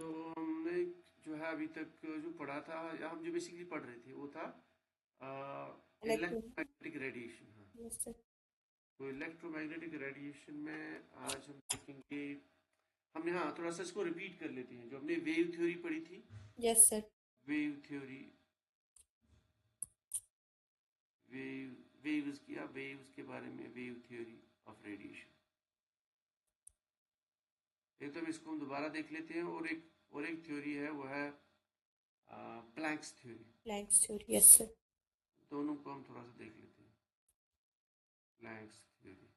तो हमने जो है अभी तक जो पढ़ा था, या हम जो बेसिकली पढ़ रहे थे वो था इलेक्ट्रो इलेक्ट्रोमैग्नेटिक रेडिएशन। हाँ, यस सर। तो इलेक्ट्रोमैग्नेटिक रेडिएशन में आज हम देखेंगे। हमने, हाँ, थोड़ा सा इसको रिपीट कर लेते हैं जो हमने वेव थ्योरी पढ़ी थी। Yes sir. Wave theory, wave waves किया, वेव्स के बारे में, वेव थ्योरी ऑफ रेडिएशन। एक तो अब इसको हम दोबारा देख लेते हैं, और एक थ्योरी है, वो है Planck's theory. Planck's theory yes sir. दोनों को हम थोड़ा सा देख लेते हैं। Planck's theory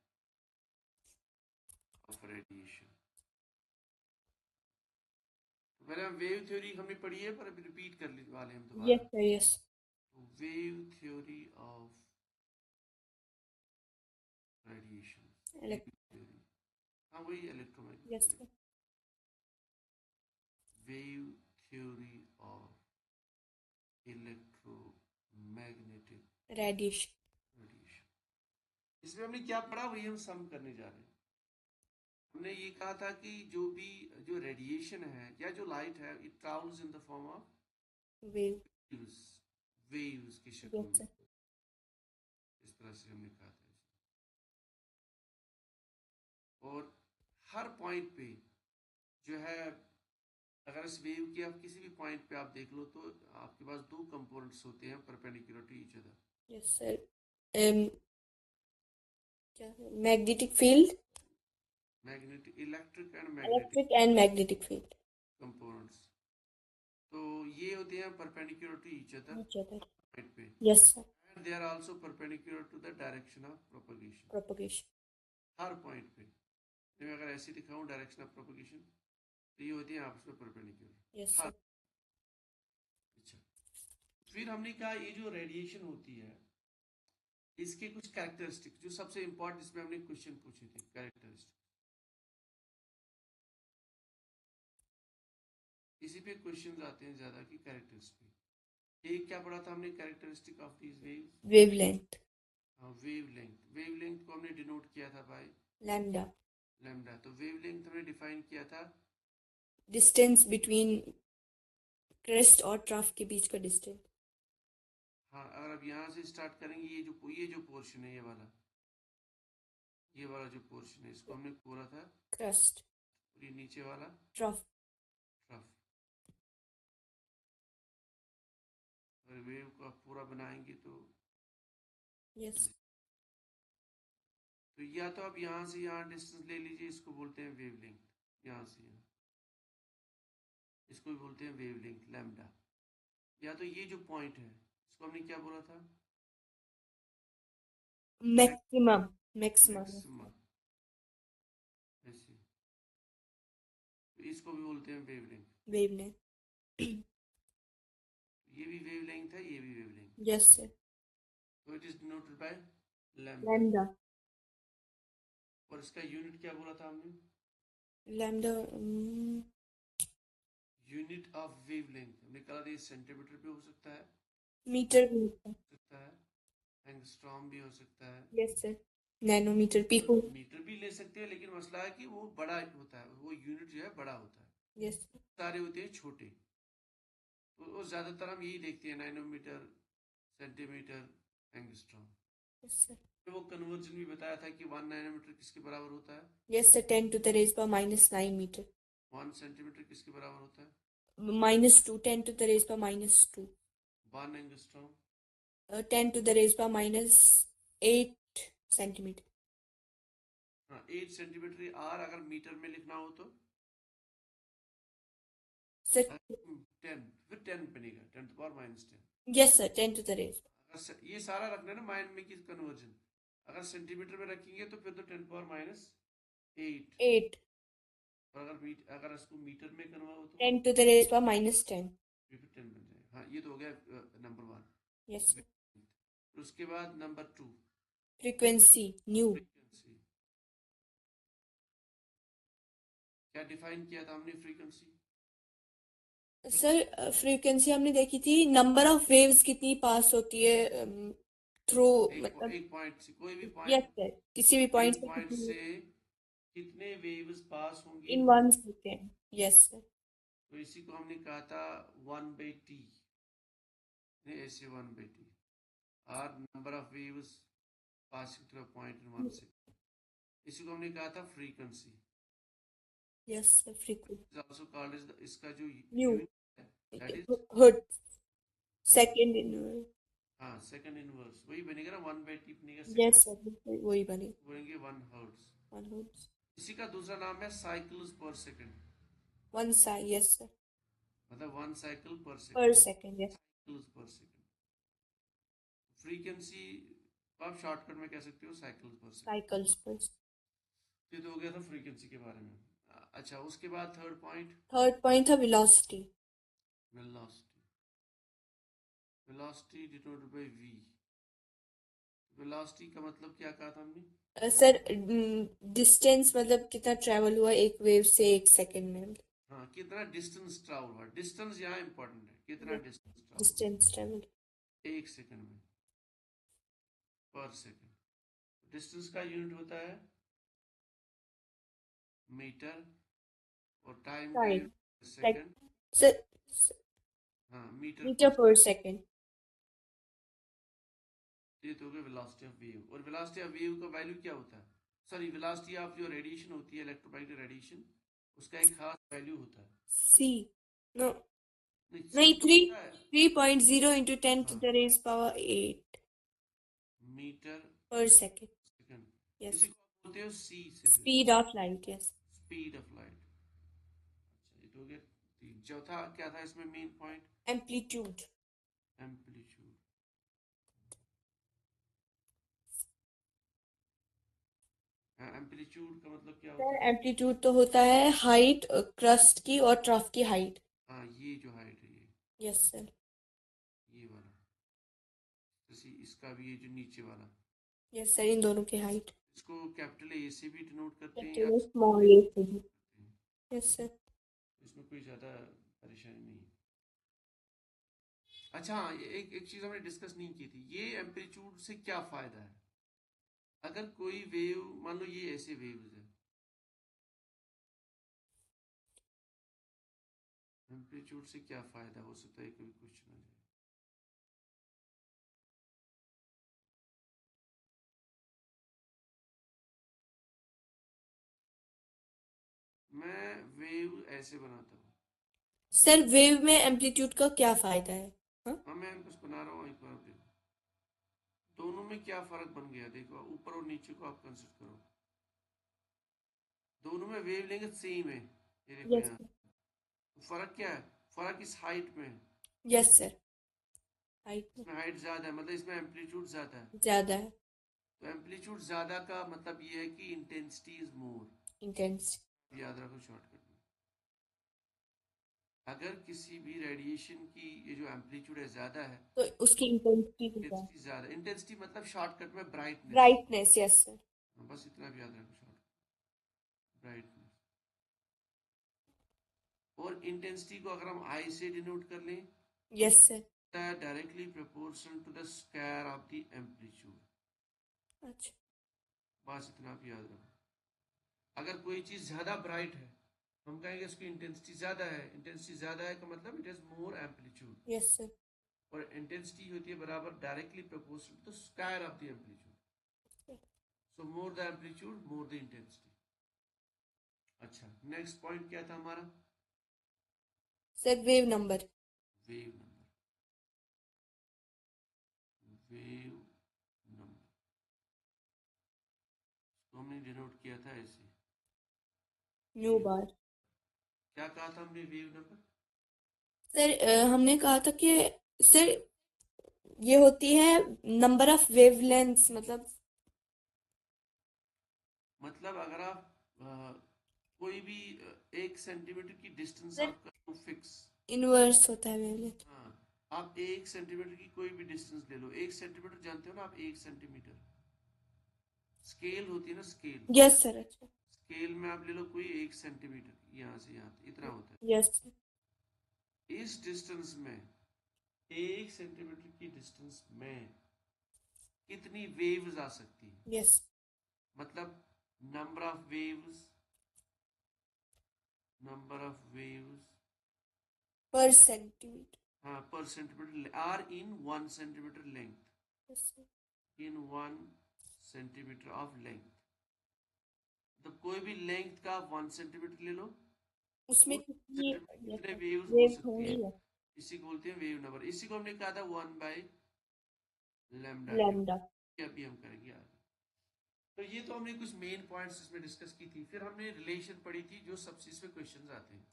of radiation. तो पहले हम वेव थ्योरी हमने पढ़ी है, पर अभी रिपीट कर ले वाले हम यस दोबारा। Sir yes. तो wave theory of radiation, wave theory, हाँ वही yes electromagnetic. Sir. Wave theory of electromagnetic radiation. Radiation. इसमें हमने क्या पढ़ा वही हम सम करने जा रहे हैं। हमने ये कहा था कि जो रेडिएशन है या जो लाइट है, it travels in the form of wave. Waves, waves की शक्ल यस में। सर। इस तरह से हमने कहा था। और हर पॉइंट पे जो है, अगर इस वेव के आप किसी भी पॉइंट पे आप देख लो, तो आपके पास दो कंपोनेंट्स होते हैं perpendicular to each other. Yes sir. क्या है magnetic field. Magnetic, electric and magnetic electric and magnetic field. Components. तो ये होते हैं perpendicular to each other each other. Point पे। Yes sir. And they are also perpendicular to the direction of propagation. Propagation. हर point पे मैं अगर ऐसे दिखाऊं डायरेक्शन ऑफ प्रोपगेशन, तो ये होती है आपस में यस परपेंडिकुलर। हाँ। सर। अच्छा, फिर हमने कहा ये जो रेडिएशन होती है, इसके कुछ कैरेक्टरिस्टिक, जो सबसे इंपॉर्टेंट, इसमें हमने क्वेश्चन पूछे थे, कैरेक्टरिस्टिक। इसी पे क्वेश्चंस आते हैं ज्यादा की कैरेक्टरिस्टिक। एक क्या पढ़ा था हमने, characteristic of these waves. Wavelength. Wavelength, wavelength को हमने डिनोट किया था बाय लैम्डा। लैम्डा। तो वेवलेंथ हमने डिफाइन किया था। डिस्टेंस बिटवीन क्रेस्ट और ट्रफ के बीच का डिस्टेंस। हाँ, अगर अब यहाँ से स्टार्ट करेंगे, ये जो पोर्शन है, ये वाला जो पोर्शन है, इसको हमने पूरा था। क्रस्ट। और ये नीचे वाला ट्रफ। ट्रफ। अगर वेव का पूरा बनाएंगे तो, यस। या तो आप यहाँ से यहाँ डिस्टेंस ले लीजिए, इसको बोलते हैं वेवलेंथ। यहाँ से यहाँ, इसको भी बोलते हैं वेवलेंथ लैम्डा। या तो ये जो पॉइंट है, इसको हमने क्या बोला था, मैक्सिमम। मैक्सिमम। मैक्सिमा। ऐसे, तो इसको भी बोलते हैं वेवलेंथ। वेवलेंथ। ये भी वेवलेंथ है, ये भी वेवलेंथ। Yes sir. तो it is denoted by lambda. Lambda. और इसका यूनिट क्या बोला था हमने, लैम्डा। यूनिट ऑफ वेवलेंथ हमने कहा था, ये सेंटीमीटर पे हो सकता है, मीटर भी होता है। सकता है, एंगस्ट्रॉम भी हो सकता है, yes sir. Nanometre picometre भी ले सकते हैं, लेकिन मसला है कि वो बड़ा होता है, वो यूनिट जो है बड़ा होता है। यस। सारे होते हैं छोटे। तो ज्यादातर हम यही देखते हैं, nanometre, centimetre, angstrom. Yes sir. वो कन्वर्जन भी बताया था कि 1 नैनोमीटर किसके बराबर होता है, yes sir 10 to the raised by -9 metre. 1 centimetre किसके बराबर होता है, -2 10 to the raised by -2। 1 angstrom. 10 to the raised by -8 centimetre. हाँ, 8 सेंटीमीटर। आर अगर मीटर में लिखना हो तो सर। 10, फिर 10 बनेगा, 10⁻10। Yes sir 10 to the raised। अगर ये सारा रखना है ना माइंड में कि कन्वर्जन, अगर सेंटीमीटर में रखेंगे तो फिर तो 10⁻8। 8। और अगर इसको मीटर में करना हो तो 10 to the raised by -10। फिर 10 बन जाएगा। हाँ, ये तो हो गया नंबर वन। Yes sir. उसके बाद number two, frequency new. Frequency. क्या डिफाइन किया था हमने फ्रीक्वेंसी, सर फ्रीक्वेंसी हमने देखी थी नंबर ऑफ वेव्स कितनी पास होती है थ्रू मतलब। एक पॉइंट से, कोई भी यस पॉइंट, सर किसी भी पॉइंट एक से पॉइंट कितनी से कितने वेव्स पास होंगी इन वो, 1 सेकेंड। Yes sir. तो इसी को हमने कहा था 1/t, ऐसे 1/t are number of waves passing through a point in 1 second. इसी को हमने कहा था frequency. Yes, sir. Frequency. Is also called is इसका जो Nu. यूनिट है that is Hertz. Second in. हाँ सेकंड इनवर्स वही बनेगा ना, 1/t बनेगा Yes, सेकंड, sir. वही बने. बनेंगे 1 हर्ट्ज। 1 hertz. इसी का दूसरा नाम है साइकिल्स पर सेकंड, 1 second. Yes, sir. मतलब 1 साइकिल पर Per second, second. Yes. Cycles पर सेकंड। फ्रीक्वेंसी आप शॉर्टकट में कह सकते हो साइकिल्स पर सेकंड। Cycles per. ये तो हो गया था फ्रीक्वेंसी के बारे में। अच्छा, उसके बाद थर्ड पॉइंट Third point था velocity. Velocity. Velocity denoted by v। Velocity का मतलब क्या कहा था हमने? सर डिस्टेंस मतलब कितना ट्रेवल हुआ एक वेव से 1 सेकंड में. हाँ, कितना डिस्टेंस ट्रैवल हुआ, डिस्टेंस यहाँ इंपॉर्टेंट है, कितना distance travel distance travel. 1 second में पर सेकंड। डिस्टेंस का यूनिट होता है मीटर और टाइम का टाइम. Unit second. सर हाँ, मीटर मीटर पर सेकंड. ये तो हो गया वेलोसिटी ऑफ वेव। और वेलोसिटी ऑफ वेव का वैल्यू क्या होता है? सॉरी, वेलोसिटी ऑफ जो रेडिएशन होती है, इलेक्ट्रोमैग्नेटिक रेडिएशन, उसका एक खास वैल्यू होता है। सी. नो. नहीं, नहीं. सी तो होता है 3.0 into 10 to हाँ, the raised power 8 metre per second. Second. Yes. इसी को आप बोलते हो सी से, फिर Speed of light. Yes. Speed of light. अच्छा, ये तो हो गया तीन। चौथा क्या था इसमें main point? Amplitude. Amplitude. Amplitude का मतलब क्या होता सर है? एम्पलीट्यूड तो होता है हाइट क्रस्ट की और ट्रफ की हाइट. हाँ, ये जो हाइट है यस सर. ये वाला, जैसे इसका भी ये जो नीचे वाला, यस सर. इन दोनों की हाइट. इसको कैपिटल ए से भी डिनोट करते हैं या एक्चुअली स्मॉल स्मॉल ए ए से से भी. denote करते हैं। Yes sir. इसमें कोई ज़्यादा परेशानी नहीं है। अच्छा हाँ, एक चीज़ हमने डिस्कस नहीं की थी, ये एम्पलीट्यूड से क्या फ़ायदा है? अगर कोई वेव, मान लो ये ऐसे वेव्स है, एम्पलीट्यूड से क्या फ़ायदा हो सकता है, कोई क्वेश्चन आ जाए। मैं वेव ऐसे बनाता हूँ। सर वेव में एम्पलीट्यूड का क्या फायदा है? हाँ. हाँ, मैं कुछ बना रहा हूँ, एक बार देखो दोनों में क्या फ़र्क बन गया। देखो ऊपर और नीचे को आप कंसिडर करो, दोनों में वेव लेंगे सेम है। ये देखो यस यहाँ सर. फ़र्क क्या है? फ़र्क इस हाइट में है। Yes sir. हाइट में इसमें हाइट ज़्यादा है, मतलब इसमें एम्पलीट्यूड ज़्यादा है। ज्यादा है. तो एम्पलीट्यूड ज़्यादा का मतलब ये है कि इंटेंसिटी इज मोर। इंटेंस. याद रखो शॉर्टकट में, अगर किसी भी रेडिएशन की ये जो एम्पलीट्यूड है ज़्यादा है, तो उसकी इंटेंसिटी कितना है? इंटेंसिटी ज़्यादा। इंटेंसिटी मतलब शॉर्टकट में ब्राइटनेस। ब्राइटनेस. Yes sir. बस इतना भी याद रखो, शॉर्ट ब्राइटनेस। और इंटेंसिटी को अगर हम आई से डिनोट कर लें, yes sir. Directly proportional to the square of the amplitude. अच्छा. बस इतना भी याद रखो। अगर कोई चीज़ ज़्यादा ब्राइट है, हम कहेंगे उसकी इंटेंसिटी ज़्यादा है। इंटेंसिटी ज़्यादा है का मतलब it is more amplitude. Yes sir. और इंटेंसिटी होती है बराबर directly proportional to square of the amplitude. So more the amplitude more the intensity. अच्छा, नेक्स्ट पॉइंट क्या था हमारा? Sir wave number. Wave number. Wave number तो हमने डिनोट किया था ऐसे। Nu bar. क्या कहा था हमने वेव नंबर? सर हमने कहा था कि सर ये होती है नंबर ऑफ वेवलेंथ्स मतलब अगर आप कोई भी 1 सेंटीमीटर की डिस्टेंस सर आपका फिक्स। इनवर्स होता है वेवलेंथ. हाँ, आप 1 सेंटीमीटर की कोई भी डिस्टेंस ले लो। 1 सेंटीमीटर जानते हो ना आप? 1 सेंटीमीटर स्केल होती है ना, स्केल। Yes sir. अच्छा. स्केल में आप ले लो कोई 1 सेंटीमीटर, यहाँ से यहाँ इतना होता यस सर. है। इस डिस्टेंस में, 1 सेंटीमीटर की डिस्टेंस में कितनी वेव्स आ सकती है? यस. मतलब number of waves, number of waves per centimeter. हाँ, per centimetre, or in 1 centimetre length, Yes, sir. In 1 centimetre of length. तो कोई भी लेंथ का 1 सेंटीमीटर ले लो, उसमें उस कितनी सेंटीमीटर कितने वेव्स हो वेव सकती होंगी है, या इसी को बोलते हैं वेव नंबर। इसी को हमने कहा था 1/λ लैम्डा। क्यूब, अभी हम करेंगे आगे। तो ये तो हमने कुछ मेन पॉइंट्स इसमें डिस्कस की थी। फिर हमने रिलेशन पढ़ी थी जो सबसे इसमें क्वेश्चंस आते हैं।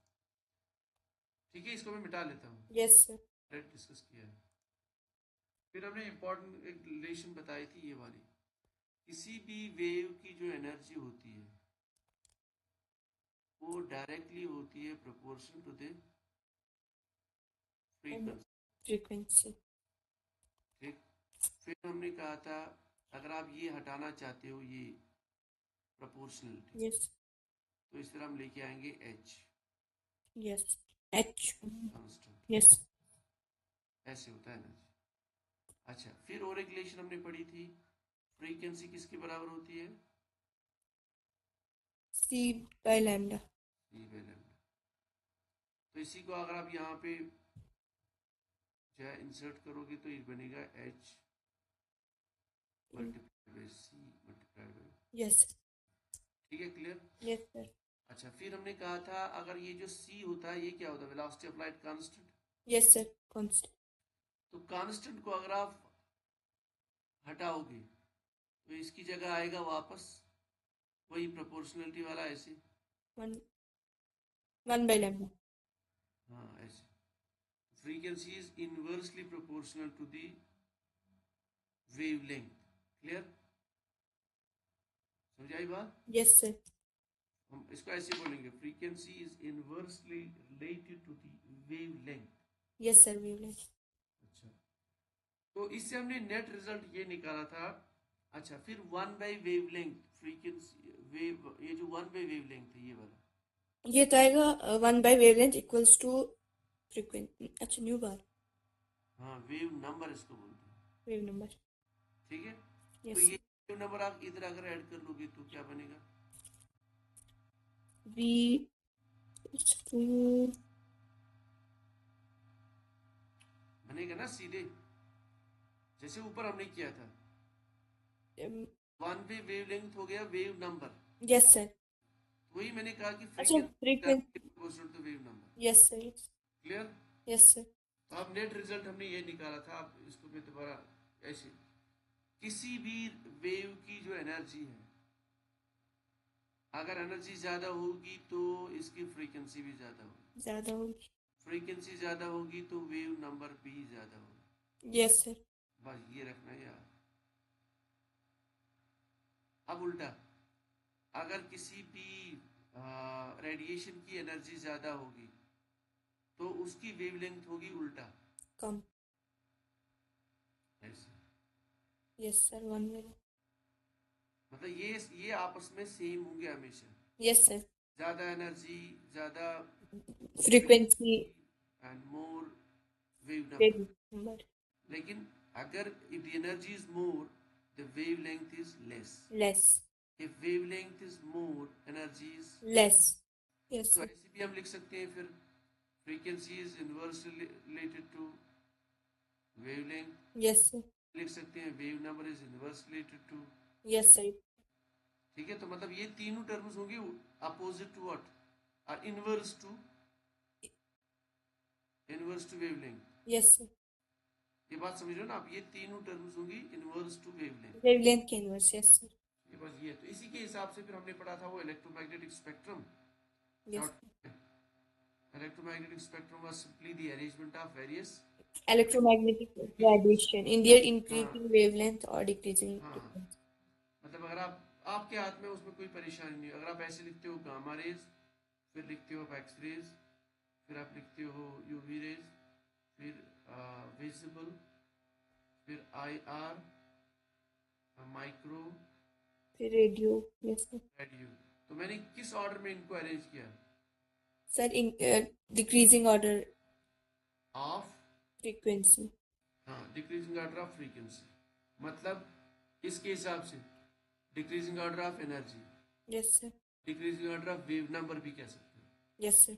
ठीक है, इसको मैं मिटा लेता हूँ, यस सर। डायरेक्ट डिस्कस किया है। फिर हमने इंपॉर्टेंट एक रिलेशन बताई थी ये वाली, किसी भी वेव की जो एनर्जी होती है वो डायरेक्टली होती है proportion to the frequency. Frequency. ठीक, फिर हमने कहा था अगर आप ये हटाना चाहते हो ये प्रोपोर्शनलिटी, यस तो इस तरह हम लेके आएंगे H yes H. Constant, yes ऐसे होता है एनर्जी। अच्छा, फिर और एक रिलेशन हमने पढ़ी थी, फ्रीक्वेंसी किसके बराबर होती है, c by lambda. E by lambda. तो इसी को अगर आप यहाँ पे जो है इंसर्ट करोगे तो ये बनेगा H multiplied by C multiplied by. Yes ठीक है, क्लियर। Yes sir. अच्छा, फिर हमने कहा था अगर ये जो सी होता है ये क्या होता है, velocity of light constant. Yes sir constant. तो कांस्टेंट को अगर आप हटाओगे तो इसकी जगह आएगा वापस वही प्रोपोर्शनलिटी वाला, ऐसे। One one by lambda. हाँ, ऐसे frequency is inversely proportional to the wavelength. Clear, समझाई बात। Yes sir. हम इसको ऐसे बोलेंगे, frequency is inversely related to the wavelength. Yes sir wavelength. अच्छा, तो इससे हमने नेट रिजल्ट ये निकाला था। अच्छा, फिर 1/वेवलेंथ फ्रीक्वेंसी वेव, ये जो 1/वेवलेंथ है ये वाला, ये तो आएगा 1/वेवलेंथ इक्वल्स टू फ्रीक्वेंसी। अच्छा न्यू बार हाँ वेव नंबर इसको बोलते हैं। Wave number. ठीक है, तो यस ये वेव नंबर आप इधर अगर ऐड कर लोगे तो क्या बनेगा, वी बनेगा ना सीधे, जैसे ऊपर हमने किया था। 1/वेवलेंथ हो गया वेव नंबर। Yes sir. वही मैंने कहा कि अच्छा frequency frequency. Proportional to wave number. Yes sir. Clear. Yes sir. तो अब नेट रिजल्ट हमने ये निकाला था, अब इसको मैं दोबारा ऐसे, किसी भी वेव की जो एनर्जी है, अगर एनर्जी ज्यादा होगी तो इसकी फ्रीक्वेंसी भी ज्यादा होगी, ज्यादा होगी। फ्रीक्वेंसी ज्यादा होगी तो वेव नंबर भी ज्यादा होगा। Yes sir. बस ये रखना यार। अब उल्टा, अगर किसी भी रेडिएशन की एनर्जी ज्यादा होगी तो उसकी वेवलेंथ होगी उल्टा, कम। ऐसे। Yes sir one way. मतलब ये आपस में सेम होंगे हमेशा, यस सर। ज्यादा एनर्जी ज्यादा frequency frequency and more wave wave number. Number. लेकिन अगर if the energy is more, the wavelength is less. Less. If wavelength is more, energy is less. Yes तो सर। ऐसे भी हम लिख सकते हैं फिर, frequency is inversely related to wavelength। Yes sir. लिख सकते हैं wave number is inversely related to। Yes sir. ठीक है, तो मतलब ये तीनों टर्म्स होंगी अपोजिट टू व्हाट, और inverse two wavelength. Yes sir. ये बात समझ रहे हो ना आप, ये तीनों टर्म्स होंगी इनवर्स टू वेवलेंथ। वेवलेंथ के इनवर्स। Yes sir. ये बस ये, तो इसी के हिसाब से फिर हमने पढ़ा था वो electromagnetic spectrum. Yes. Electromagnetic spectrum was simply the arrangement of various electromagnetic radiation in their हाँ increasing wavelength or decreasing हाँ, frequency. मतलब अगर आप आपके हाथ में उसमें कोई परेशानी नहीं, अगर आप ऐसे लिखते हो गामा रेज, फिर लिखते हो एक्स रेज, फिर आप लिखते हो यूवी रेज, फिर विजिबल, फिर आई आर, माइक्रो, फिर रेडियो। Yes sir. रेडियो। तो मैंने किस ऑर्डर में इनको अरेंज किया, sir in decreasing order of, frequency. हाँ डिक्रीजिंग ऑर्डर ऑफ फ्रीक्वेंसी, मतलब इसके हिसाब से decreasing order of energy, yes sir. Decreasing order of wave number भी कह सकते हैं। Yes sir.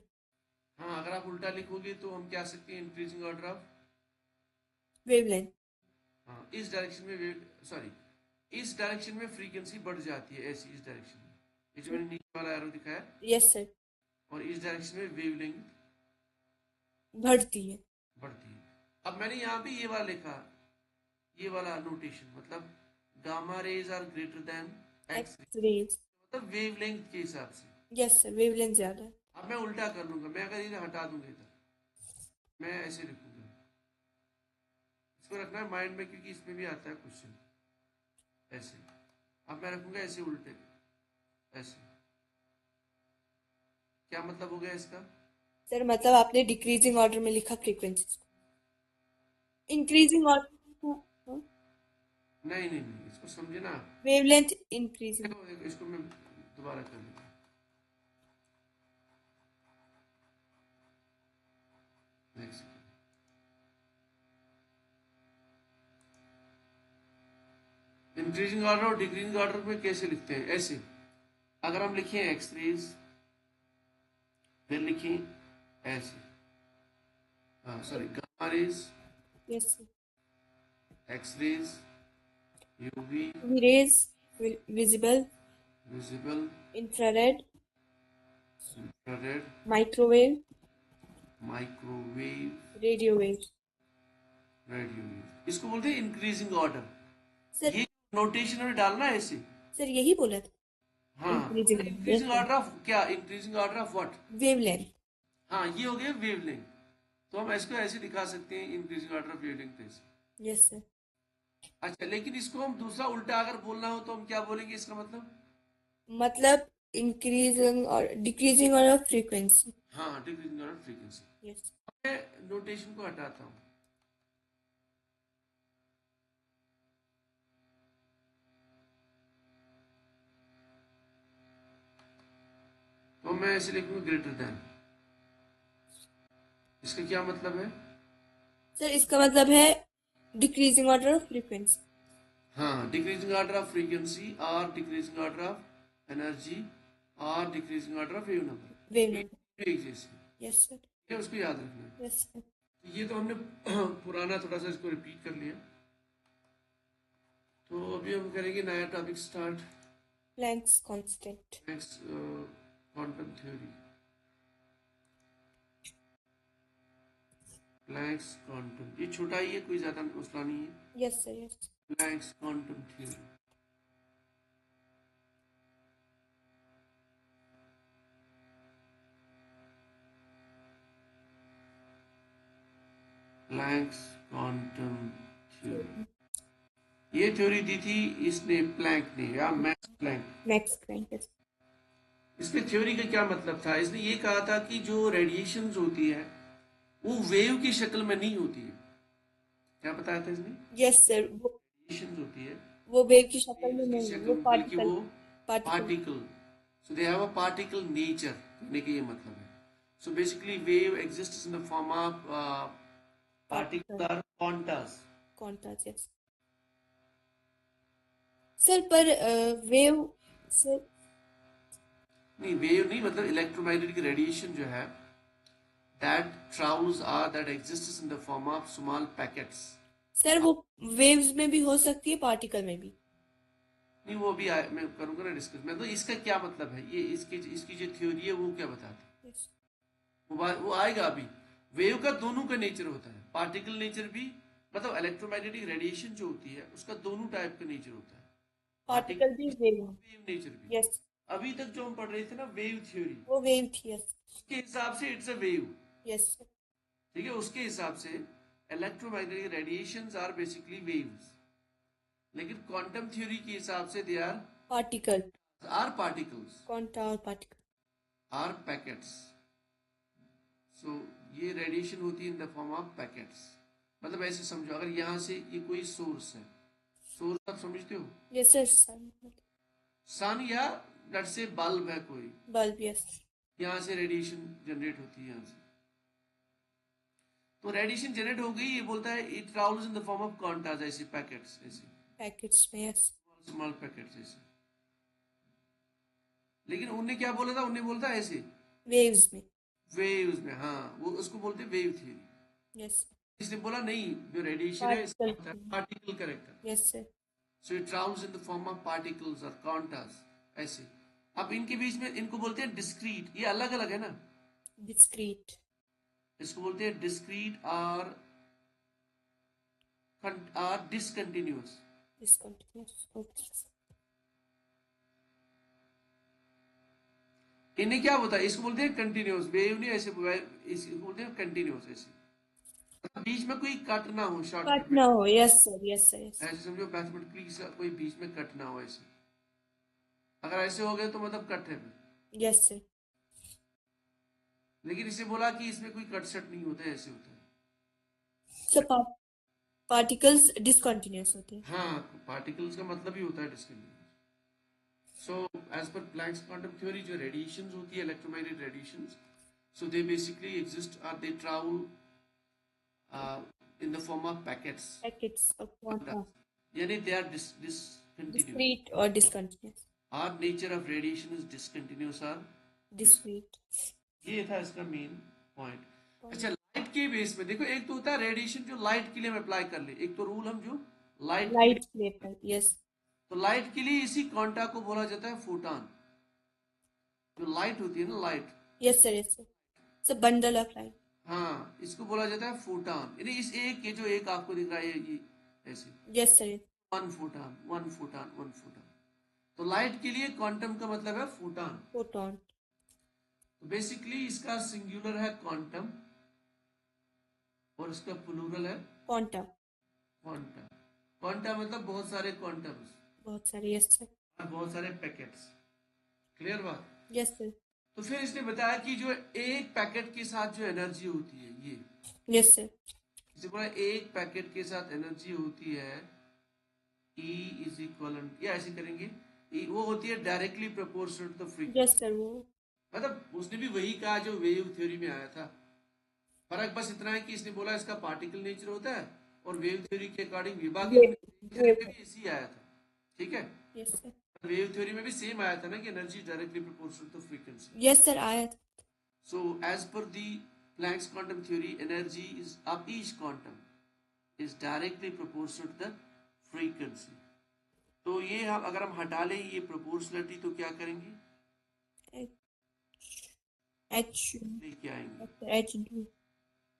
हाँ, अगर आप उल्टा लिखोगे तो हम क्या सकते हैं, इंक्रीजिंग ऑर्डर ऑफ। वेवलेंथ। हाँ, इस डायरेक्शन में वेव, सॉरी, इस डायरेक्शन में फ्रीक्वेंसी बढ़ जाती है, ऐसी इस डायरेक्शन में, ये जो मैंने नीचे वाला एरो दिखाया, यस सर। और इस डायरेक्शन में वेवलेंथ बढ़ती है। बढ़ती है। अब मैंने यहाँ पे ये वाला लिखा, ये वाला नोटेशन, मतलब gamma rays are greater than X rays, X rays. मतलब वेवलेंथ के हिसाब से। यस सर, वेवलेंथ ज्यादा है। अब मैं उल्टा कर लूंगा, मैं अगर इन्हें हटा दूंगा इधर, मैं ऐसे लिखूंगा, इसको रखना है माइंड में क्योंकि इसमें भी आता है क्वेश्चन ऐसे। अब मैं रखूंगा ऐसे उल्टे, ऐसे, क्या मतलब हो गया इसका? सर मतलब आपने डिक्रीजिंग ऑर्डर में लिखा फ्रीक्वेंसी, इंक्रीजिंग ऑर्डर। नहीं नहीं नहीं, इसको समझे ना। Wavelength increasing. देखो देखो, इसको मैं दोबारा कर लूंगा, नेक्स्ट। इंक्रीजिंग ऑर्डर और डिक्रीजिंग ऑर्डर में कैसे लिखते हैं, ऐसे। अगर हम लिखें एक्स रेज, फिर लिखें ऐसे, हाँ sorry, gamma rays, yes sir. X rays, UV, rays, visible, visible, infrared, infrared, microwave, microwave, radio wave. Radio wave, इसको बोलते हैं इंक्रीजिंग ऑर्डर। सर। ये नोटेशन में डालना है ऐसे। सर यही बोला था। हाँ, increasing. Yes increasing sir. Order of क्या, increasing order of what? Wavelength. हाँ, ये हो गया वेवलेंथ। तो हम इसको ऐसे दिखा सकते हैं, इंक्रीजिंग ऑर्डर ऑफ वेवलेंथ ऐसे। Yes sir. अच्छा, लेकिन इसको हम दूसरा उल्टा अगर बोलना हो तो हम क्या बोलेंगे इसका मतलब? मतलब इंक्रीजिंग और डिक्रीजिंग ऑर्डर फ्रीक्वेंसी। हाँ, डिक्रीजिंग ऑर्डर फ्रीक्वेंसी। यस। मैं नोटेशन को हटाता हूँ, तो मैं ऐसे लिखूंगा ग्रेटर देन। इसका क्या मतलब है? सर इसका मतलब है डिक्रीजिंग ऑर्डर ऑफ फ्रीक्वेंसी। हाँ, डिक्रीजिंग ऑर्डर ऑफ फ्रीक्वेंसी और डिक्रीजिंग ऑर्डर ऑफ एनर्जी और decreasing order of wave wave number, number. एक जैसे, यस सर। ठीक है, उसको याद रखना है। Yes sir. तो ये तो हमने पुराना थोड़ा सा इसको रिपीट कर लिया। तो अभी हम करेंगे नया topic start, Planck's constant. Next, quantum theory, Planck's quantum, ये छोटा ही है, कोई ज़्यादा मसला नहीं है। Yes sir. Yes. Planck's quantum theory, Planck's quantum theory, ये थ्योरी दी थी इसने, प्लैंक ने या Max Planck. Max Planck. Yes. इसके थ्योरी का क्या मतलब था? इसने ये कहा था कि जो रेडिएशन होती है वो वेव की शक्ल में नहीं होती है। क्या बताया था इसने? Yes sir. रेडिएशन होती है वो वेव की शक्ल में waves की नहीं, शक्ल वो में, बल्कि पार्टिकल। वो particle. Particle, so they have a particle nature, कहने का ये मतलब है। So basically wave exists in the form of particle. Particular quantas. Quantas. Yes. Sir पर वेव। सर। नहीं, वेव नहीं, मतलब इलेक्ट्रोमैग्नेटिक रेडिएशन जो है, that travels are that exists in the form of small packets। Sir वो waves में भी हो सकती है, पार्टिकल में भी। नहीं, वो भी मैं करूंगा ना डिस्कस। मैं तो इसका क्या मतलब है, ये इसकी इसकी जो थ्योरी है वो क्या बताती है, यस। वो आएगा अभी। वेव का दोनों का नेचर होता है, पार्टिकल नेचर भी, मतलब इलेक्ट्रोमैग्नेटिक रेडिएशन जो होती है उसका दोनों टाइप का नेचर होता है, पार्टिकल भी पार्टिकल वेव। वेव नेचर भी। यस। अभी तक जो हम पढ़ रहे थे ना वेव थ्योरी, वो वेव थी। यस। उसके हिसाब से it's a wave, yes sir. ठीक है, उसके हिसाब से electromagnetic radiations are basically waves. लेकिन क्वांटम थ्योरी के हिसाब से they particle. Are particles, quanta और पार्टिकल। Are packets. सो ये रेडिएशन होती है in the form of packets. मतलब ऐसे समझो, अगर यहाँ से ये कोई सोर्स है, सोर्स आप समझते हो, यस सर। सन या लेट्स से बल्ब है कोई, बल्ब। यस। यहाँ से रेडिएशन जनरेट होती है यहाँ से, तो रेडिएशन जनरेट हो गई, ये बोलता है it travels in the form of Qantas, ऐसे पैकेट्स, ऐसे पैकेट्स में। यस। स्मॉल पैकेट्स ऐसे। लेकिन उनने क्या बोला था, उनने बोला था ऐसे, वेव्स में। वेव्स में, हाँ, वो उसको बोलते हैं वेव थ्योरी। यस इसने बोला नहीं, जो रेडिएशन है इसका होता है particle particle character, yes sir so it travels in the form of particles और क्वांटास, ऐसे। अब इनके बीच में इनको बोलते हैं डिस्क्रीट, ये अलग अलग है ना, डिस्क्रीट इसको बोलते हैं डिस्क्रीट और डिसकंटिन्यूअस। डिस्कंटिन्यूअस ओके इन्हें क्या होता है, इसको बोलते हैं कंटिन्यूअस वेव, नहीं ऐसे इसको बोलते हैं कंटिन्यूअस, ऐसे मतलब बीच में कोई कट ना हो कट शॉर्टकट में, ना हो yes sir yes sir yes ऐसे समझो मैथमेटिकली कोई बीच में कट ना हो ऐसे, अगर ऐसे हो गए तो मतलब कट है फिर। यस सर लेकिन इसे बोला कि इसमें कोई कट शट नहीं होता है, ऐसे होता है। सर पार्टिकल्स डिसकंटिन्यूअस होते हैं हाँ, पार्टिकल्स का मतलब ही होता है discontinuous. So as per Planck's quantum theory, जो रेडिएशंस होती है electromagnetic radiations, so they basically exist or they travel in the form of packets, packets of quanta yani they are discontinuous. Discrete और discontinuous Our nature of radiation is discontinuous or discrete ये था इसका main point. अच्छा, light के base में देखो, एक तो होता है रेडिएशन जो लाइट के लिए हम अप्लाई कर ले, एक तो रूल हम जो लाइट के लिए, लाइट वेपर यस तो लाइट के लिए इसी क्वांटा को बोला जाता है फोटॉन। जो लाइट होती है ना, light, yes sir yes sir sir bundle of light हाँ, इसको बोला जाता है फोटॉन, यानी इस एक के जो एक आपको दिख रहा है ये ऐसे, yes sir one photon one photon one photon. तो लाइट के लिए क्वांटम का मतलब है फोटॉन। फोटोन तो बेसिकली इसका सिंगुलर है क्वांटम और इसका प्लूरल है क्वांटा क्वांटा। क्वांटा मतलब बहुत सारे क्वांटम्स बहुत सारे यस सर और बहुत सारे पैकेट्स। क्लियर बात। यस सर तो फिर इसने बताया कि जो एक पैकेट के साथ जो एनर्जी होती है, ये यस सर इसे बोला एक पैकेट के साथ एनर्जी होती है E इज इक्वल, या ऐसे करेंगे, E वो होती है directly proportional to the frequency. Yes sir वो मतलब उसने भी वही कहा जो वेव थ्योरी में आया था, फर्क बस इतना है कि इसने बोला इसका पार्टिकल नेचर होता है, और वेव थ्योरी के अकॉर्डिंग विभाग वेव थ्योरी में भी इसी आया था। ठीक है, यस सर वेव थ्योरी में भी सेम आया था ना कि energy directly proportional to frequency. Yes sir आया था So, as per the Planck's quantum theory, energy is of each quantum is directly proportional to the frequency. तो ये हम अगर हम हटा लें ये प्रोपोर्शनलिटी तो क्या करेंगे, एच लेके आएंगे एच इंटू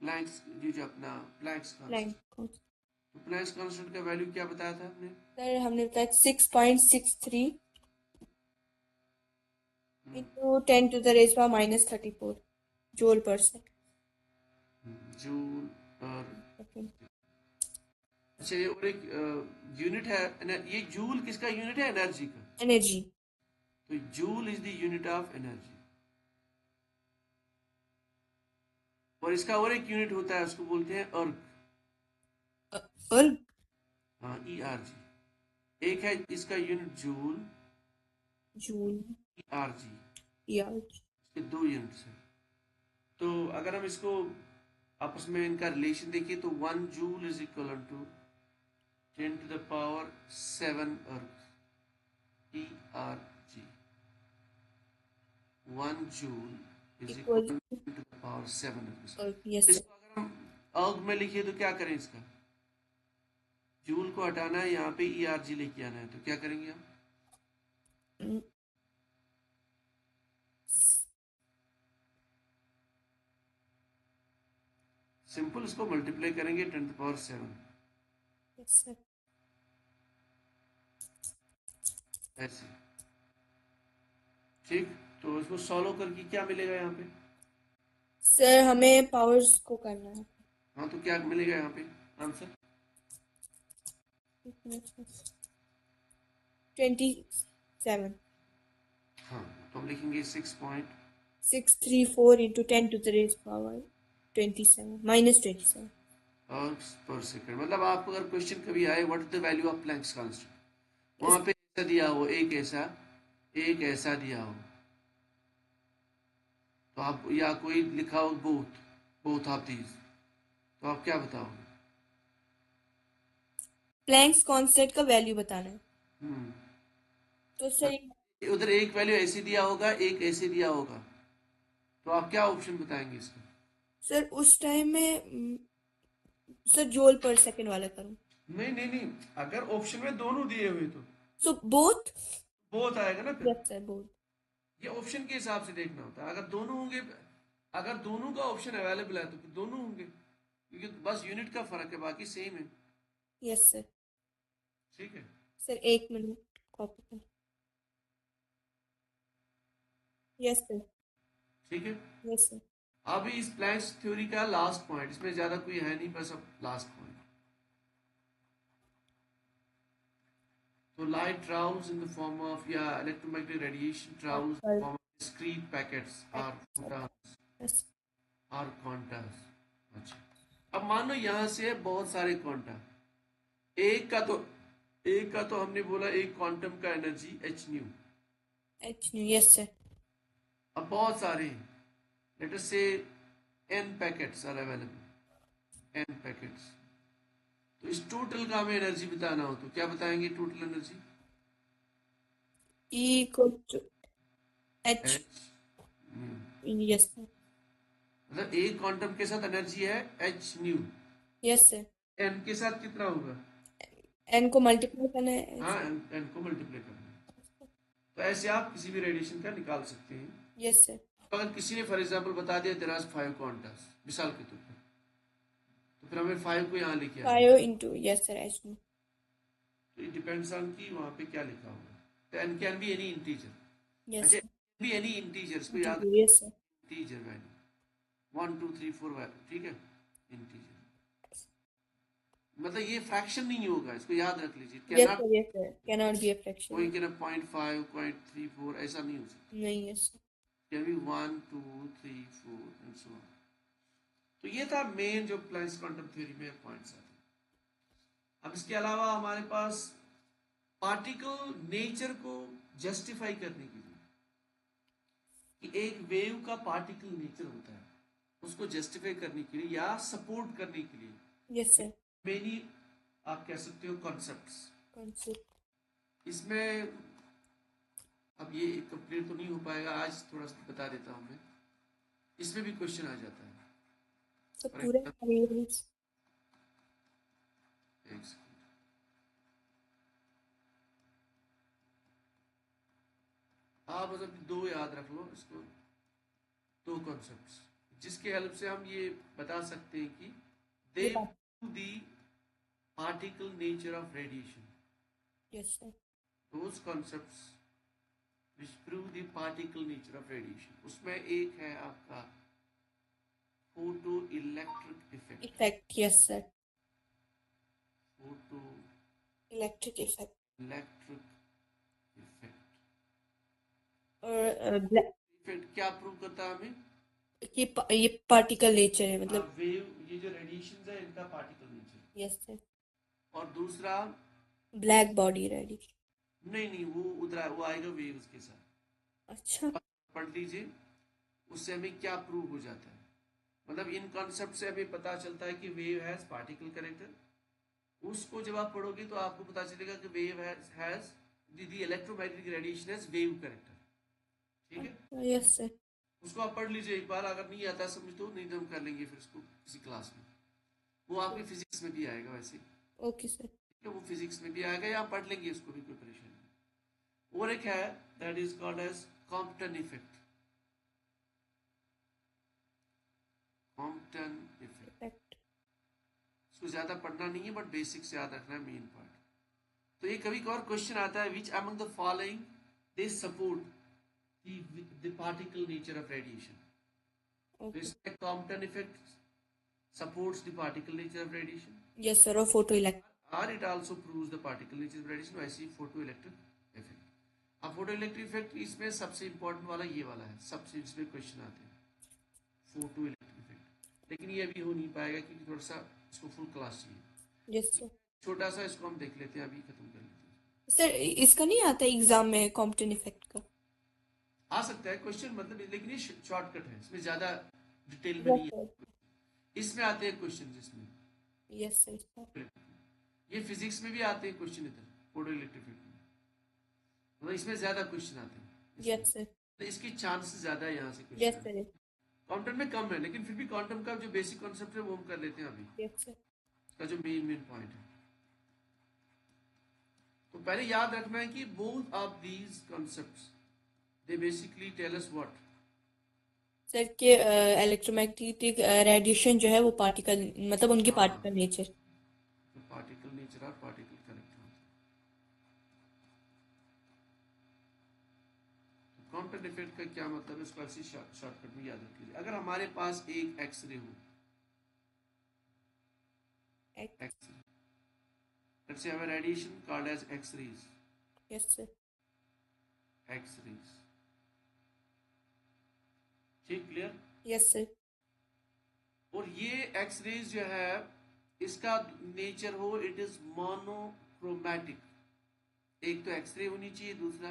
प्लैंक्स, ये जो अपना प्लैंक्स कांस्टेंट। प्लैंक तो प्लैंक्स कांस्टेंट का वैल्यू क्या बताया था हमने, सर हमने बताया 6.63 into 10 to the raise power -34 joule per joule और सेकंड अच्छा, ये और एक यूनिट है, ये जूल किसका यूनिट है, एनर्जी का। एनर्जी तो joule is the unit of energy, और इसका और एक यूनिट होता है उसको बोलते हैं अर्ग। और हाँ, ERG। एक है इसका यूनिट जूल, जूल ERG, यार इसके दो यूनिट्स हैं। तो अगर हम इसको आपस में इनका रिलेशन देखिए तो 1 joule is equal to 10 to the power 7 erg, ERG। 1 joule is equal equal to the power 7 erg. और यस इसको अगर हम अर्ग में लिखिए तो क्या करें, इसका जूल को हटाना है, यहाँ पे ERG लेके आना है, तो क्या करेंगे हम, सर सिंपल इसको मल्टीप्लाई करेंगे 10 to the power 7, yes sir ऐसे। ठीक, तो इसको सॉल्व करके क्या मिलेगा यहाँ पे, सर हमें पावर्स को करना है हाँ तो क्या मिलेगा यहाँ पे आंसर, 27 हाँ तो हम लिखेंगे 6.6 634 into 10 to the raise power 27 -27 पर सेकंड। मतलब आपको अगर क्वेश्चन कभी आए what is the value of Planck's constant, वहां पे ऐसा दिया हो, एक ऐसा दिया हो, तो आप, या कोई लिखा हो बोथ ऑफ दीज, तो आप क्या बताओगे, प्लैंक्स कांस्टेंट का वैल्यू बताना है हम्म, तो सर उधर एक वैल्यू ऐसे दिया होगा, एक ऐसे दिया होगा, तो आप क्या ऑप्शन बताएंगे इसका? सर उस टाइम में सर जूल पर सेकंड वाला करूं? नहीं नहीं नहीं, अगर ऑप्शन में दोनों दिए हुए तो सो बोथ। बोथ आएगा ना फिर। Yes sir both. ये ऑप्शन के हिसाब से देखना होता है, अगर दोनों होंगे, अगर दोनों का ऑप्शन अवेलेबल है तो फिर दोनों होंगे, क्योंकि बस यूनिट का फर्क है, बाकी सेम है। Yes sir. ठीक है। सर एक मिनट कॉपी कर। Yes sir. ठीक है। Yes sir. अभी इस प्लैंक्स थ्योरी का लास्ट पॉइंट, इसमें ज्यादा कोई है नहीं, बस अब लास्ट पॉइंट। तो light travels in the form of, या electromagnetic radiation travels in the particle. form of discrete packets or photons yes. or quantas। अच्छा, अब मान लो यहाँ से है बहुत सारे क्वांटा, एक का तो एक का तो हमने बोला एक क्वांटम का energy H nu. H nu. Yes sir. अब बहुत सारे हैं, let us say n packets are available, n packets. तो इस टोटल का हमें एनर्जी बताना हो तो क्या बताएंगे total energy? E equal to H. H nu. Yes sir. मतलब एक क्वांटम के साथ एनर्जी है H nu, yes sir. N के साथ कितना होगा? एन को मल्टीप्लाई करना है। हाँ, एन को मल्टीप्लाई करना है। तो ऐसे आप किसी भी रेडिएशन का निकाल सकते हैं। Yes sir. अगर किसी ने फॉर एग्जांपल बता दिया देयर आर 5 क्वांटास मिसाल के तौर पर, तो फिर हमें 5 को यहाँ लेके आना है। 5 into. Yes sir H nu. तो इट डिपेंड्स ऑन कि वहाँ पे क्या लिखा होगा। तो N can be any integer. Yes अच्छा, सर। बी एनी इंटीजर, इसको याद into. Yes sir. Integer value 1 2 3 4 value, ठीक है, इंटीजर। मतलब ये फ्रैक्शन नहीं होगा, इसको याद रख लीजिए, can yes not, sir. Yes sir can not be a कोई फ्रैक्शन। के ना 0.5 0.34 ऐसा नहीं हो सकता। नहीं। Yes sir. Can be 1 2 3 4 and so on. तो ये था मेन जो प्लैंक्स क्वांटम थ्योरी में पॉइंट्स आते हैं। अब इसके अलावा हमारे पास पार्टिकल नेचर को जस्टिफाई करने के लिए, कि एक वेव का पार्टिकल नेचर होता है, उसको जस्टिफाई करने के लिए या सपोर्ट करने के लिए यस सर। मेनी, आप कह सकते हो, कॉन्सेप्ट्स। कॉन्सेप्ट। इसमें अब ये कंप्लीट तो नहीं हो पाएगा आज, थोड़ा सा बता देता हूँ मैं। इसमें भी क्वेश्चन आ जाता है। सब For पूरा example, वेवलेंथ। एक second। आप मतलब दो याद रख लो इसको, दो कॉन्सेप्ट्स जिसके हेल्प से हम ये बता सकते हैं कि दे ये बात। दी particle nature of radiation. Yes sir. Those concepts which prove the particle nature of radiation, उसमें एक है आपका photo electric effect. Effect. Yes sir. Photo electric effect. Electric effect. और ब्लैक। इफेक्ट क्या प्रूव करता है हमें? ये पार्टिकल नेचर है मतलब। वेव, ये जो रेडिएशन है इनका पार्टिकल नेचर। Yes sir. और दूसरा, ब्लैक बॉडी रेडी। नहीं नहीं, वो उधर वो आएगा वेव्स के साथ। अच्छा। पढ़ लीजिए, उससे हमें क्या प्रूव हो जाता है। मतलब इन कॉन्सेप्ट से हमें पता चलता है कि वेव हैज पार्टिकल कैरेक्टर। उसको जब आप पढ़ोगे तो आपको पता चलेगा कि wave has the electromagnetic radiation has wave character. ठीक है, यस सर। उसको आप पढ़ लीजिए एक बार, अगर नहीं आता समझ तो, नहीं तो हम कर लेंगे फिर इसको किसी क्लास में। वो आपकी फिजिक्स में भी आएगा वैसे, ओके सर। ठीक है, वो फिजिक्स में भी आएगा, या आप पढ़ लेंगे उसको भी, कोई परेशानी नहीं। और एक है that is called as Compton effect. Compton effect, effect. इसको ज्यादा पढ़ना नहीं है, बट बेसिक्स याद रखना है, मेन पार्ट। तो ये कभी कभार क्वेश्चन आता है, which among the following they support the particle nature of radiation. तो ओके। इसमें Compton effect supports the particle nature of radiation, yes sir. और photoelectric. or it also proves the particle nature of radiation। वैसे ही photoelectric effect। अब photoelectric effect इसमें सबसे important वाला ये वाला है, सबसे इसमें क्वेश्चन आते हैं, photoelectric effect। लेकिन ये अभी हो नहीं पाएगा क्योंकि थोड़ा सा इसको फुल क्लास चाहिए। Yes sir. छोटा सा इसको हम देख लेते हैं, अभी खत्म कर लेते हैं। सर इसका नहीं आता एग्जाम में कॉम्पटन इफेक्ट का? आ सकता है क्वेश्चन, मतलब लेकिन ये शॉर्टकट है, इसमें ज्यादा डिटेल में यस नहीं सर। है। इसमें आते हैं क्वेश्चन जिसमें, यस सर। ये फिजिक्स में भी आते हैं क्वेश्चन इधर, फोटोइलेक्ट्रिक इफेक्ट में, मतलब इसमें ज्यादा क्वेश्चन आते हैं इसमें। Yes sir. तो इसकी चांसेस ज्यादा है यहाँ से यस क्वेश्चन। सर। क्वांटम में कम है, लेकिन फिर भी क्वांटम का जो बेसिक कॉन्सेप्ट है वो हम कर लेते हैं अभी, यस सर। इसका जो मेन पॉइंट है। तो पहले याद रखना है कि both of these concepts they basically tell us what. Sir के इलेक्ट्रोमैग्नेटिक रेडिएशन जो है वो पार्टिकल मतलब उनकी हाँ, पार्टिकल नेचर। पार्टिकल नेचर और पार्टिकल करेक्ट। क्वांटम इफेक्ट का क्या मतलब है, इसको ऐसे शॉर्टकट में याद रख लीजिए। अगर हमारे पास एक एक्सरे हो, X ray, let's say have a radiation called as x-rays, yes sir. x-rays, ठीक, क्लियर। Yes sir. और ये x-rays जो है इसका नेचर हो, इट इज मोनोक्रोमैटिक। एक तो एक्सरे होनी चाहिए, दूसरा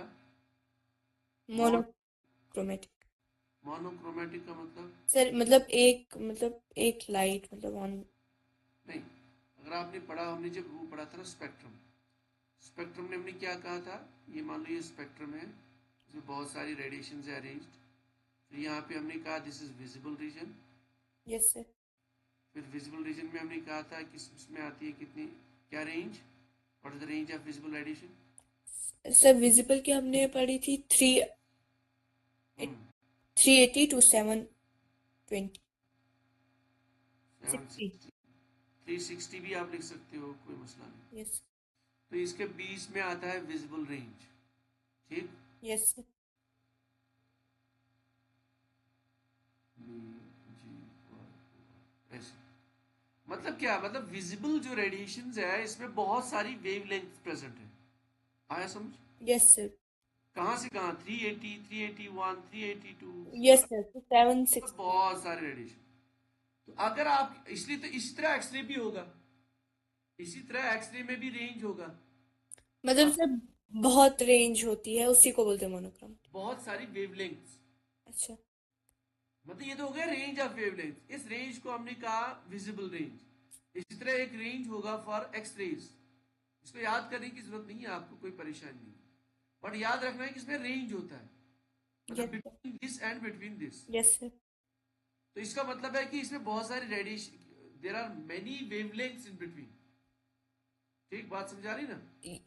मोनोक्रोमेटिक। मोनोक्रोमैटिक का मतलब सर मतलब एक लाइट मतलब ऑन। नहीं। अगर आपने पढ़ा, हमने जब वो पढ़ा था ना स्पेक्ट्रम, स्पेक्ट्रम में हमने क्या कहा था, ये मान लो ये स्पेक्ट्रम है, इसमें बहुत सारी रेडिएशन है अरेंज्ड। फिर यहाँ पे हमने कहा this is visible region. Yes sir. फिर विजिबल रीजन में हमने कहा था कि इसमें आती है कितनी, क्या range, what is the range of visible radiation. Sir visible की हमने पढ़ी थी 380 to 720 60। 360 भी आप लिख सकते हो, कोई मसला नहीं। यस। तो इसके बीच में आता है विजिबल रेंज, ठीक। Yes sir. ऐसे मतलब क्या, मतलब विजिबल जो रेडिएशन है इसमें बहुत सारी वेवलेंथ प्रेजेंट है। आया समझ। Yes sir. कहाँ से कहाँ, 380, 381, 382, यस सर। तो 760। बहुत सारे रेडिएशन। तो अगर आप, इसलिए तो इसी तरह एक्सरे भी होगा, इसी तरह एक्सरे में भी रेंज होगा। मतलब सर बहुत रेंज होती है उसी को बोलते हैं मोनोक्रोम। बहुत सारी वेवलेंथ, अच्छा। मतलब ये तो हो गया रेंज ऑफ वेवलेंथ। इस रेंज को हमने कहा विजिबल रेंज। इसी तरह एक रेंज होगा फॉर एक्स रेज। इसको याद करने की जरूरत नहीं है आपको, कोई परेशानी नहीं, बट याद रखना है कि इसमें रेंज होता है, मतलब yes sir. Between this and between this. Yes sir. तो इसका मतलब है कि इसमें बहुत सारी radiation, there are many wavelengths in between. ठीक, बात समझा रही ना।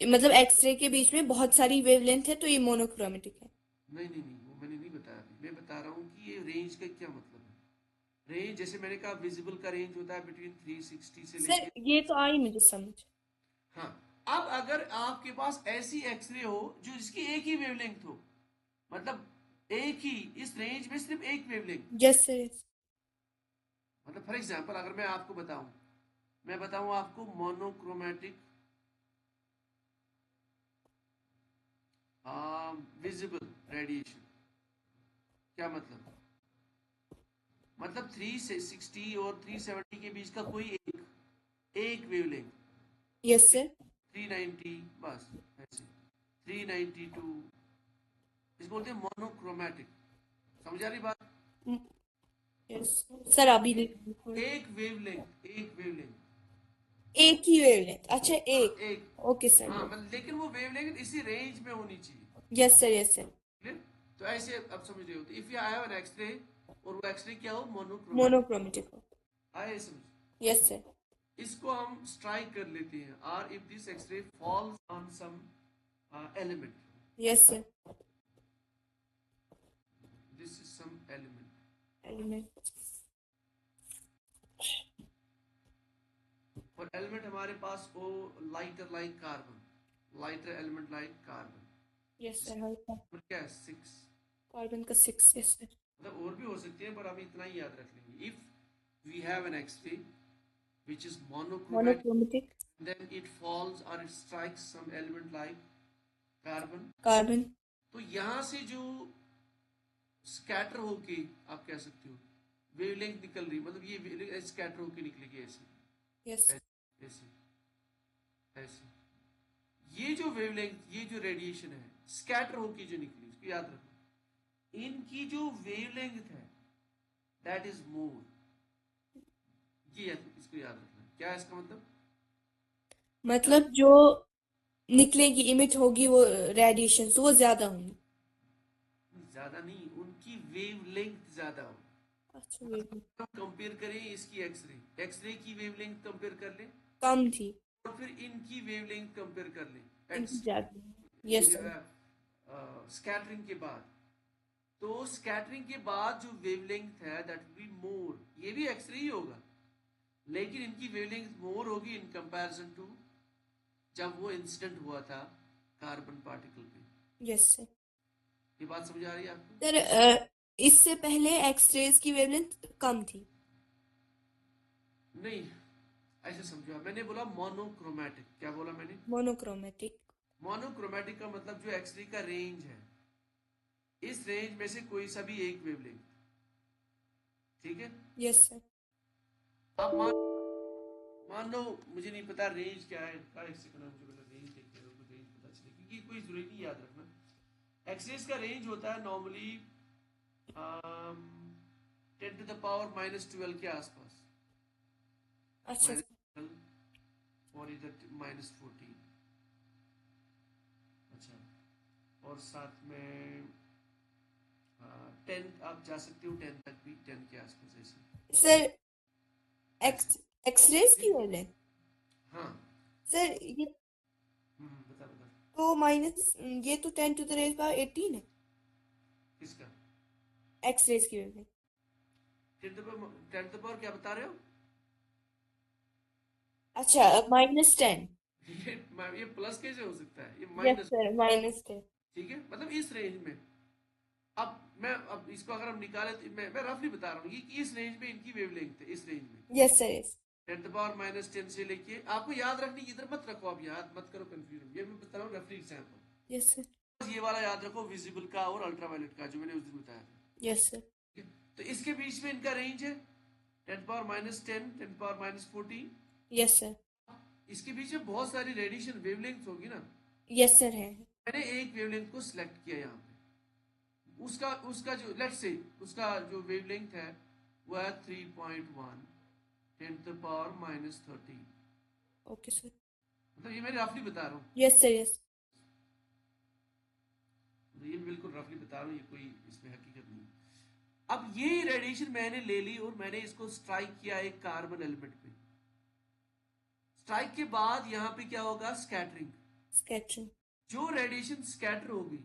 मतलब एक्सरे के बीच में बहुत सारी वेवलेंथ है तो ये मोनोक्रोमेटिक है। नहीं नहीं नहीं, वो मैंने नहीं बताया अभी। मैं बता रहा हूँ कि ये रेंज का क्या मतलब है। रेंज जैसे मैंने कहा विजिबल का रेंज होता है बिटवीन 360 से सर लेके, ये तो आई मुझे समझ। हाँ। अब अगर आपके पास ऐसी एक्सरे हो जो जिसकी एक ही वेवलेंथ हो, मतलब एक ही, इस रेंज में सिर्फ एक वेवलेंथ, यस सर। यस। मतलब फॉर एग्जांपल अगर मैं आपको बताऊं, मैं बताऊं आपको मोनोक्रोमैटिक विजिबल रेडिएशन, क्या मतलब, मतलब 360 और 370 के बीच का कोई एक वेवलेंथ, यस सर। 390, बस ऐसे 392, इसको बोलते हैं मोनोक्रोमैटिक। समझ आ रही बात। Yes sir. अभी एक वेवलेंथ, एक वेवलेंथ, एक ही वेवलेंथ। अच्छा हाँ एक। एक, ओके सर। हाँ मतलब लेकिन वो वेवलेंथ इसी रेंज में होनी चाहिए। Yes sir. Yes sir. Clear? तो ऐसे अब समझ रहे हो, तो if you have an X ray और वो एक्सरे क्या हो, मोनोक्रोमैटिक, मोनोक्रोमेटिक हो। आए समझ। Yes sir. इसको हम स्ट्राइक कर लेते हैं, और if this X ray falls on some element, yes sir. This is some element, element. और एलिमेंट हमारे पास वो lighter like carbon, lighter element like carbon, yes sir. हल्का। क्या है 6, कार्बन का 6। Yes sir. मतलब और भी हो सकती है पर हम इतना ही याद रख लेंगे। If we have an X ray which is monochromatic, monochromatic. then it falls or it strikes some element like carbon, carbon. तो यहाँ से जो स्कैटर होके, आप कह सकते हो वेवलेंथ निकल रही, मतलब ये स्कैटर होके निकलेगी ऐसे, यस। ऐसे ऐसे ऐसे। ये जो वेवलेंथ, ये जो रेडिएशन है स्कैटर होके जो निकली, इसको याद रखो। इनकी जो वेवलेंथ है दैट इज मोर, ये इसको याद रखना। क्या है इसका मतलब, मतलब जो निकलेगी इमिट होगी वो रेडिएशन तो वो ज्यादा होंगी। ज्यादा नहीं, उनकी वेवलेंथ ज्यादा हो। अच्छा वेवलेंथ हम कंपेयर करें इसकी एक्सरे की वेवलेंथ कंपेयर कर लें कम थी, और फिर इनकी वेवलेंथ कंपेयर कर लें एट इनकी ज्यादा। ये यस जो सर। है स्कैटरिंग के बाद। तो स्कैटरिंग के बाद जो वेवलेंथ है दैट विल बी मोर, ये भी एक्सरे ही होगा लेकिन इनकी वेवलेंथ मोर होगी इन कंपैरिजन टू जब वो इंसिडेंट हुआ था कार्बन पार्टिकल पे। Yes sir. ये बात समझ आ रही है आपको? सर इससे पहले एक्सरेज की वेवलेंथ कम थी। नहीं, ऐसे समझो आप। मैंने बोला मोनोक्रोमैटिक। क्या बोला मैंने? मोनोक्रोमेटिक। मोनोक्रोमैटिक का मतलब जो एक्सरे का रेंज है, इस रेंज में से कोई सा भी एक वेवलेंथ, ठीक है। Yes sir. अब मान लो मुझे नहीं पता रेंज क्या है इनका, एक सेकंड मुझे पता रेंज देखते हैं तो रेंज पता चले, क्योंकि कोई जरूरी नहीं याद रखना। एक्सरेज का रेंज होता है नॉर्मली 10⁻⁻12 के आसपास, अच्छा सर। -12 और इधर -14। अच्छा, और साथ में 10 आप जा सकते हो, 10 तक भी, 10 के आसपास ऐसे सर ऐसे। एक्सरेज की वेवलेंथ। हाँ। सर ये बता बता। तो माइनस, ये तो 10⁻18 है किसका? एक्सरेज की वेवलेंथ। 10 क्या बता रहे हो? अच्छा -10। ये प्लस कैसे हो सकता है, ये यस माइनस। सर -10। ठीक है, मतलब इस रेंज में। अब इसको अगर हम निकाले तो मैं रफली बता रहा हूँ कि इस रेंज में इनकी वेवलेंथ है, इस रेंज में यस सर यस। 10⁻10 से लेके, आपको याद रखनी, इधर मत रखो, आप याद मत करो कंफ्यूजन, ये मैं बता रहा हूँ रफली एग्जाम्पल। Yes sir. बस ये वाला याद रखो, विजिबल का और अल्ट्रावायलेट का, जो मैंने उस दिन बताया था। Yes sir. ठीक है? तो इसके बीच में इनका रेंज है 10⁻10, 10⁻14। Yes sir. इसके बीच में बहुत सारी रेडिएशन वेवलेंथ होगी ना। यस सर है। मैंने एक वेवलेंथ को सिलेक्ट किया यहाँ पे, उसका उसका जो लेट्स से उसका जो वेवलेंथ है वो है 3.1 10⁻−13। Okay sir. मतलब ये मैं रफली बता रहा हूँ, यस सर यस। ये बिल्कुल रफली बता रहा हूँ, ये कोई इसमें हकीकत नहीं। अब ये रेडिएशन मैंने ले ली और मैंने इसको स्ट्राइक किया एक कार्बन एलिमेंट पे। स्ट्राइक के बाद यहाँ पे क्या होगा? स्कैटरिंग। स्कैटरिंग। जो रेडिएशन स्कैटर होगी,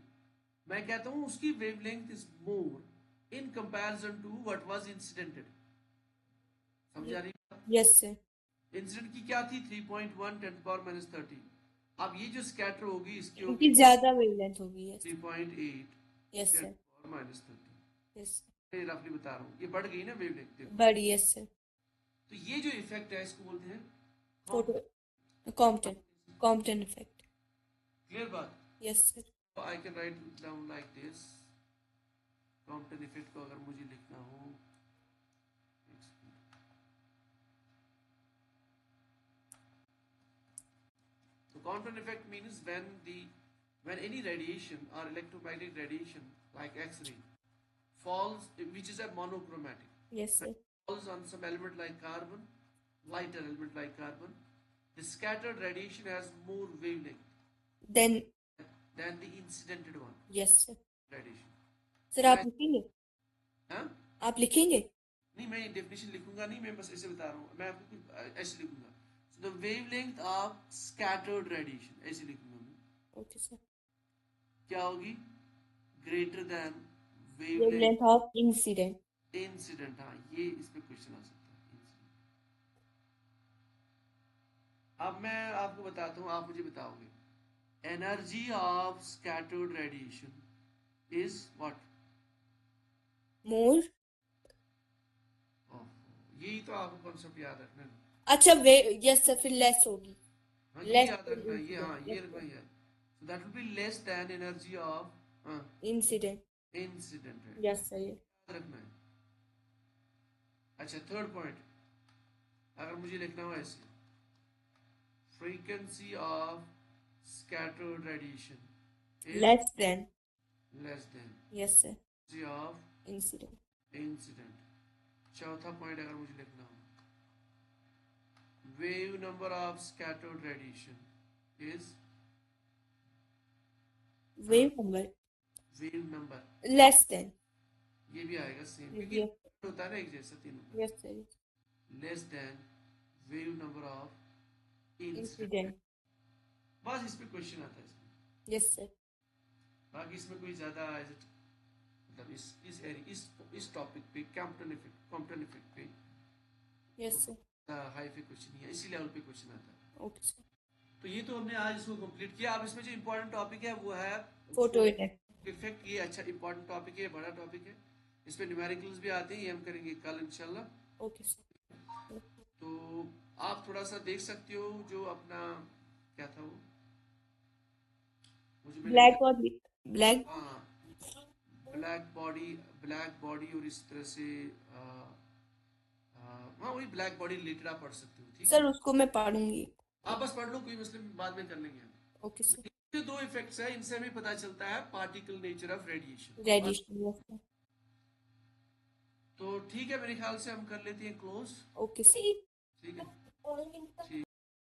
मैं कहता हूं उसकी wavelength is more in comparison to what was incidented. समझ आ रही बात? Yes sir. इंसिडेंट की क्या थी? 3.1 10⁻−13। अब ये जो स्कैटर होगी इसकी इनकी होगी ज्यादा वेवलेंथ होगी। यस। 3.8 yes sir. 10⁻−13। यस। मैं रफली बता रहा हूँ, ये बढ़ गई ना वेवलेंथ, देखो। बड़ी। Yes sir. तो ये जो इफेक्ट है इसको बोलते हैं photo Compton. Compton Compton effect. Clear बात? Yes sir. I can write down like this. Compton effect को अगर मुझे लिखना हो, so Compton effect means when any radiation or electromagnetic radiation like X-ray falls, which is a monochromatic, yes sir. falls on some element like carbon, lighter element like carbon, the scattered radiation has more wavelength then. than the incidented one yes sir. radiation. Sir आप लिखेंगे? हाँ? आप लिखेंगे? नहीं, मैं definition लिखूंगा नहीं, मैं बस ऐसे बता रहा हूँ, मैं आपको कुछ ऐसे लिखूंगा। So the wavelength of scattered radiation, ऐसे लिखूंगा मैं। Okay sir. क्या होगी? Greater than wavelength wavelength of incident. Incident. हाँ, ये इस पे क्वेश्चन आ सकता है, इंसिडेंट। अब मैं आपको बताता हूँ, आप मुझे बताओगे energy of scattered radiation is what? More. यही तो आपको कॉन्सेप्ट याद रखना है। अच्छा वे। यस सर, फिर लेस होगी। हाँ, ये लेस याद रखना है, ये, हाँ, इंसिडेंट। ये यस रखना सर। है। So that will be less than energy of incident. Incident है, यस सर। याद रखना है। अच्छा, थर्ड पॉइंट अगर मुझे लिखना हो ऐसे, frequency of scattered radiation is less than. less than yes sir. frequency of incident. incident. चौथा पॉइंट अगर मुझे लिखना हो, wave number of scattered radiation is wave number wave number, less than. ये भी आएगा सेम, क्योंकि होता है ना एक जैसा तीनों का, yes sir, less than wave number of incident. Incident, बस इस पे क्वेश्चन आता है इसमें, यस सर, बाकी इसमें कोई ज्यादा मतलब इस टॉपिक पे कॉम्पटन इफेक्ट पे यस सर, हाई पे क्वेश्चन नहीं है, इसी लेवल पे क्वेश्चन आता है। Okay sir. तो ये तो हमने आज इसको कंप्लीट किया। अब इसमें जो इम्पोर्टेंट टॉपिक है वो है फोटो इफेक्ट, इफेक्ट। ये अच्छा इम्पोर्टेंट टॉपिक है, बड़ा टॉपिक है, इसमें न्यूमेरिकल्स भी आते हैं, ये हम करेंगे कल इंशाल्लाह। Okay sir. तो आप थोड़ा सा देख सकते हो जो अपना क्या था वो जो मैंने ब्लैक और ब्लैक, हाँ, ब्लैक बॉडी, ब्लैक बॉडी और इस तरह से हाँ वही ब्लैक बॉडी रिलेटेड आप पढ़ सकते हो, ठीक है। सर उसको मैं पढ़ूंगी। आप बस पढ़ लो, कोई मसले बाद में कर लेंगे हम। Okay sir. ये दो इफेक्ट्स है, इनसे हमें पता चलता है particle nature of radiation. Radiation, yes sir. तो ठीक है, मेरे ख्याल से हम कर लेते हैं क्लोज। Okay sir. ठीक है, ठीक।